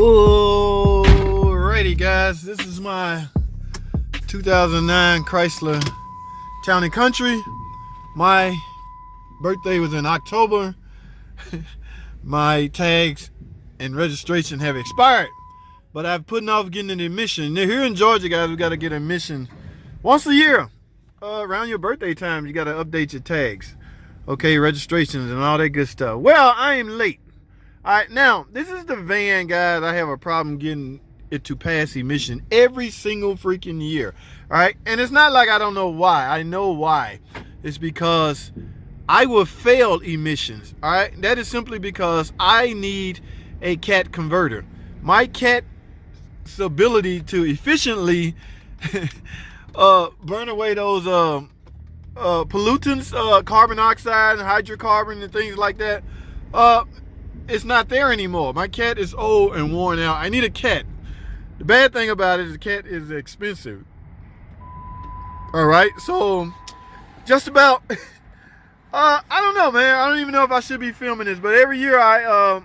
Alrighty guys, this is my 2009 Chrysler Town & Country. My birthday was in October. My tags and registration have expired, but I've putting off getting an emission. Now, here in Georgia, guys, we got to get an emission once a year. Around your birthday time, you got to update your tags, okay, registrations and all that good stuff. Well, I am late. All right, now this is the van, guys. I have a problem getting it to pass emission every single freaking year. All right, and it's not like I don't know why. I know why. It's because I will fail emissions. All right, that is simply because I need a Cat Converter. My Cat's ability to efficiently burn away those pollutants, carbon dioxide and hydrocarbon and things like that, it's not there anymore. My Cat is old and worn out. I need a Cat. The bad thing about it is the Cat is expensive. All right, so just about I don't know, man. I don't even know if I should be filming this, but every year I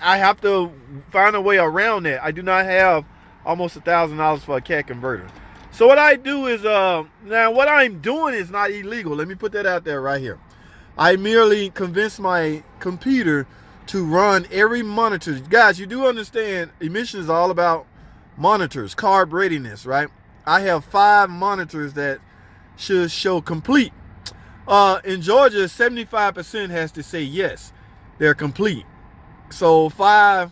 have to find a way around that. I do not have almost $1,000 for a Cat Converter. So what I do is now what I'm doing is not illegal. Let me put that out there right here. I merely convinced my computer to run every monitor. Guys, you do understand emissions is all about monitors, CARB Readiness, right? I have 5 monitors that should show complete. In Georgia, 75% has to say yes, they're complete. So 75%,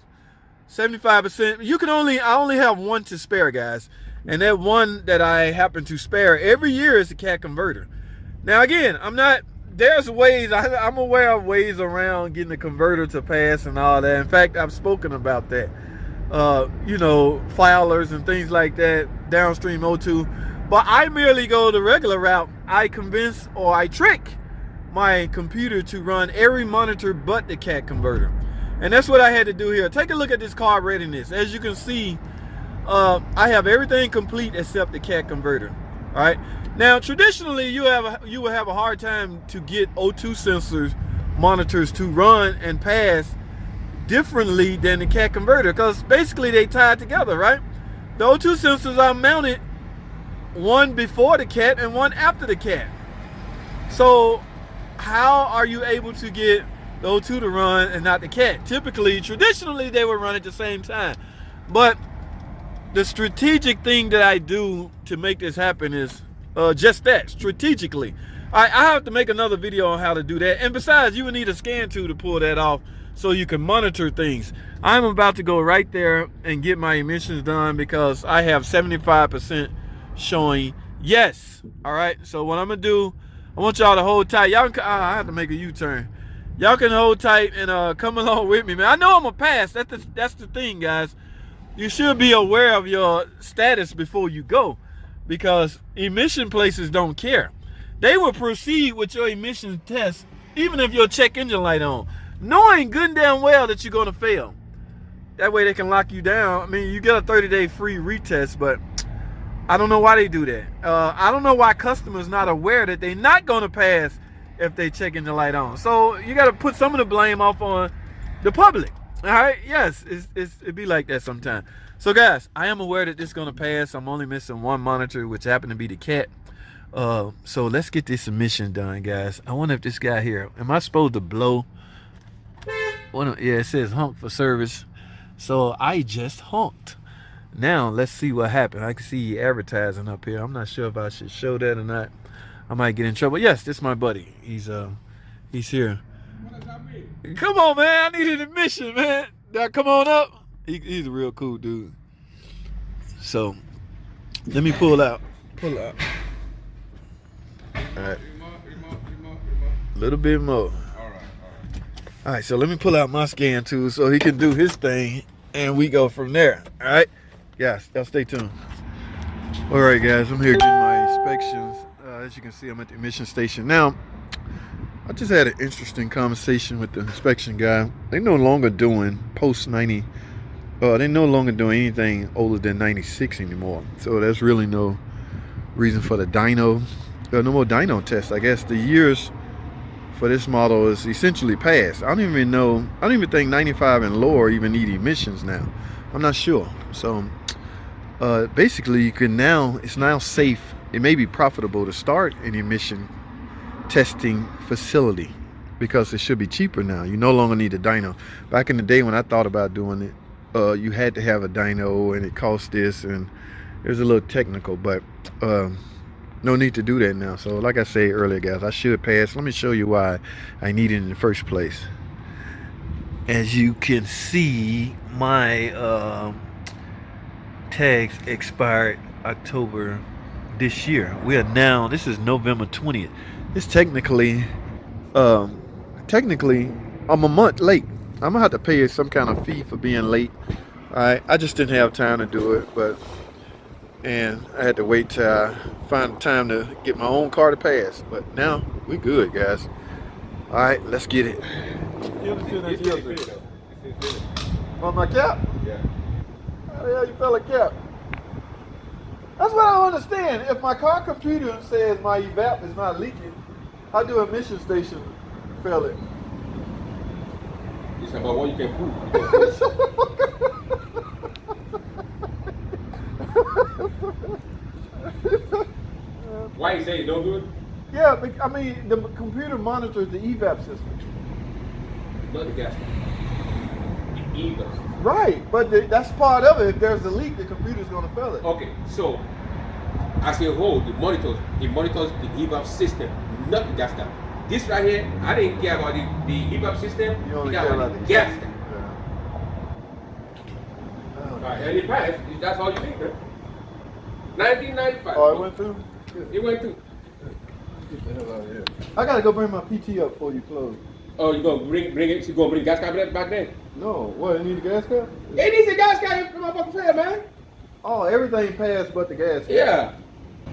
I only have one to spare, guys. And that one that I happen to spare every year is the Cat Converter. Now again, there's ways, I'm aware of ways around getting the converter to pass and all that. In fact, I've spoken about that. You know, filers and things like that, downstream O2. But I merely go the regular route. I convince or I trick my computer to run every monitor but the Cat Converter. And that's what I had to do here. Take a look at this CARB Readiness. As you can see, I have everything complete except the Cat Converter. All right. Now, traditionally, you will have a hard time to get O2 sensors monitors to run and pass differently than the Cat Converter, because basically they tie together, right? The O2 sensors are mounted one before the Cat and one after the Cat. So how are you able to get the O2 to run and not the Cat? Traditionally, they would run at the same time. But the strategic thing that I do to make this happen is just that, strategically. I have to make another video on how to do that. And besides, you would need a scan tool to pull that off so you can monitor things. I'm about to go right there and get my emissions done because I have 75% showing yes. All right, so what I'm gonna do, I want y'all to hold tight. Y'all can, I have to make a U-turn. Y'all can hold tight and come along with me, man. I know I'm gonna pass. That's the thing, guys. You should be aware of your status before you go, because emission places don't care. They will proceed with your emission test even if your check engine light on, knowing good and damn well that you're gonna fail. That way they can lock you down. I mean, you get a 30-day free retest, but I don't know why they do that. I don't know why customers not aware that they're not gonna pass if they check engine light on. So you gotta put some of the blame off on the public. All right, yes, it be like that sometimes. So guys, I am aware that this is gonna pass. I'm only missing one monitor, which happened to be the Cat. So let's get this emission done, guys. I wonder if this guy here, am I supposed to blow? Yeah, it says honk for service. So I just honked. Now let's see what happened. I can see advertising up here. I'm not sure if I should show that or not. I might get in trouble. Yes, this is my buddy. He's here. What does that mean? Come on, man. I need an admission, man. Now, come on up. He's a real cool dude. So, let me pull out. Pull out. All right. A little bit more. All right, so let me pull out my scan tool so he can do his thing, and we go from there. All right? Guys, y'all stay tuned. All right, guys, I'm here getting my inspections. As you can see, I'm at the emission station. Now, I just had an interesting conversation with the inspection guy. They no longer doing post-90. They no longer doing anything older than 96 anymore. So there's really no reason for the dyno. No more dyno tests. I guess the years for this model is essentially passed. I don't even think 95 and lower even need emissions now. I'm not sure. So basically you can now, it's now safe. It may be profitable to start an emission testing facility because it should be cheaper now. You no longer need a dyno. Back in the day when I thought about doing it, you had to have a dyno and it cost this, and it was a little technical, but no need to do that now. So like I said earlier, guys, I should pass. Let me show you why I need it in the first place. As you can see, my tags expired October this year. We are now, this is November 20th. It's technically I'm a month late. I'm gonna have to pay some kind of fee for being late. Alright, I just didn't have time to do it, and I had to wait till I find time to get my own car to pass. But now we good, guys. Alright, let's get it. On my cap? Yeah. How the hell you fell a cap? That's what I don't understand. If my car computer says my evap is not leaking, how do emission stations fail it? It's about what you can prove. Why you say it's no good? Yeah, but, I mean, the computer monitors the evap system. Not the gas. The evap. Right, but that's part of it. If there's a leak, the computer's going to fail it. Okay, so as a whole, it monitors the evap system, not the gas tank. This right here, I didn't care about the evap system. You only I care care about the the gas gas tank. Yeah. Right, and it passed. That's all you need, man. 1995. Oh, it went through? It went through. Get the hell out of here. I got to go bring my PT up before you close. Oh, you gonna bring it? You gonna bring gas cabinet back then? No, what, it need a gas cap? It needs a gas cabinet for my fucking fair, man. Oh, everything passed but the gas cap. Yeah.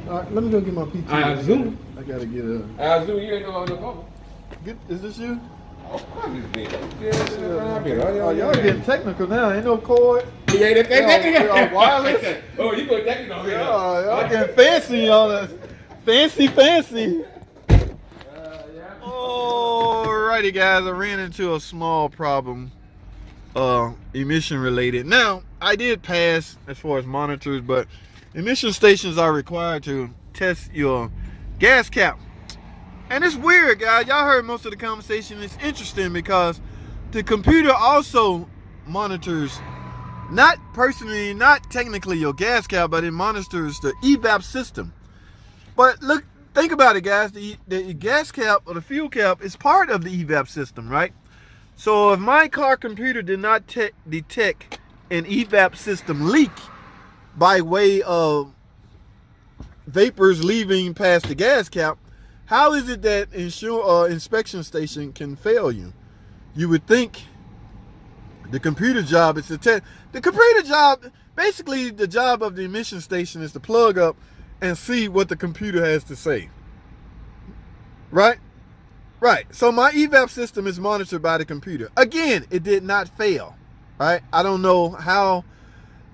All right, let me go get my PT. I zoom. I got to get a... I zoom, you ain't no problem. Is this you? Of course it's big. Oh, y'all getting technical now. Ain't no cord. Yeah, Y'all wireless. Oh, you go technical here. Y'all getting fancy on us. Fancy. Alrighty, guys. I ran into a small problem, emission related. Now, I did pass as far as monitors, but emission stations are required to test your gas cap. And it's weird, guys. Y'all heard most of the conversation. It's interesting because the computer also monitors, not technically your gas cap, but it monitors the evap system. But look, think about it, guys. The gas cap or the fuel cap is part of the evap system, right? So if my car computer did not detect an evap system leak by way of vapors leaving past the gas cap, how is it that inspection station can fail you? You would think the computer job is to test. The computer job, basically the job of the emission station is to plug up and see what the computer has to say. Right? Right. So my evap system is monitored by the computer. Again, it did not fail. Right? I don't know how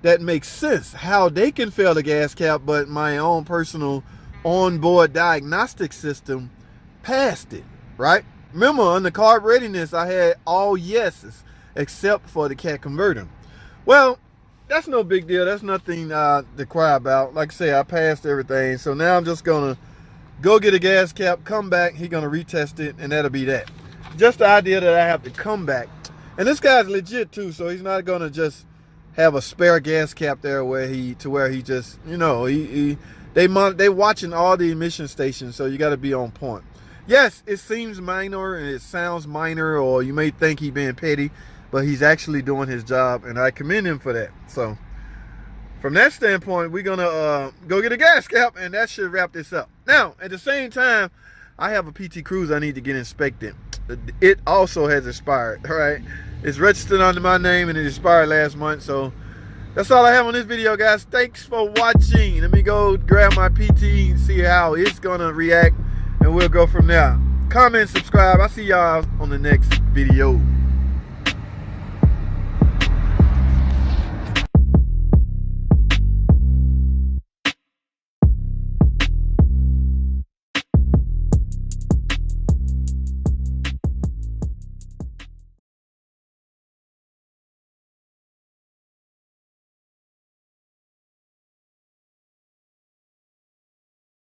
that makes sense, how they can fail the gas cap, but my own personal onboard diagnostic system passed it, right? Remember, on the CARB Readiness, I had all yeses except for the Cat Convertor. Well, that's no big deal. That's nothing to cry about. Like I say, I passed everything. So now I'm just going to go get a gas cap, come back. He's going to retest it, and that'll be that. Just the idea that I have to come back. And this guy's legit, too, so he's not going to just have a spare gas cap there where he just, you know, they watching all the emission stations, so you got to be on point. Yes, it seems minor and it sounds minor, or you may think he's being petty, but he's actually doing his job, and I commend him for that. So from that standpoint, we're gonna go get a gas cap, and that should wrap this up. Now, at the same time, I have a PT Cruise I need to get inspected. It also has expired. All right, it's registered under my name and it expired last month. So that's all I have on this video, guys. Thanks for watching. Let me go grab my PT and see how it's gonna react, and we'll go from there. Comment, subscribe. I'll see y'all on the next video.